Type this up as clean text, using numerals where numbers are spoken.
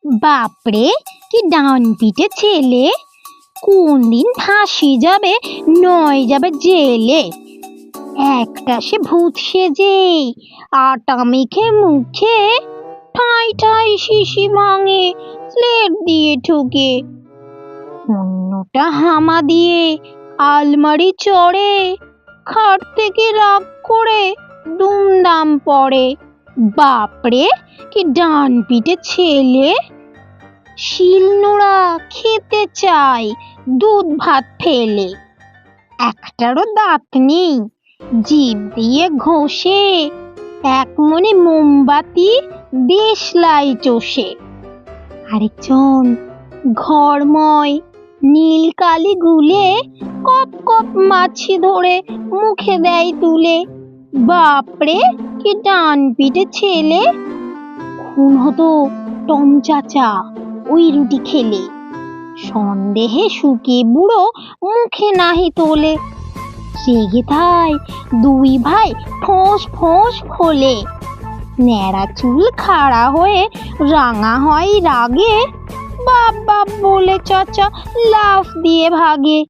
বাপরে, কি ডান পিঠে ছেলে! কোন দিন ফাঁসি যাবে, নয় যাবে জেলে। একটা সে ভূত সেজে, আটা মেখে মুখে, ঠাই ঠাই শিশি ভাঙে স্লেট দিয়ে ঠুকে। অন্যটা হামা দিয়ে আলমারি চড়ে, খাট থেকে রাগ করে দুমদাম পড়ে। বাপরে, কি ডান পিঠে ছেলে! শিলনোড়া খেতে চায় দুধ ভাত ফেলে। একটারও দাঁত নেই, জিভ দিয়ে ঘষে, এক মনে মোমবাতি দেশলাই চষে। আরেকজন ঘরময় নীল কালি গুলে, কপ কপ মাছি ধরে মুখে দেয় তুলে। বাপরে, কি ডান পিঠে ছেলে! খুন হতো টম চাচা ওই রুটি খেলে। সন্দেহে শুকে বুড়ো মুখে নাহি তোলে। রেগে তাই দুই ভাই ফোঁস ফোঁস ফোলে। ন্যাড়া চুল খাড়া হয়ে রাঙা হয় রাগে। বাপ বাপ বলে চাচা লাফ দিয়ে ভাগে।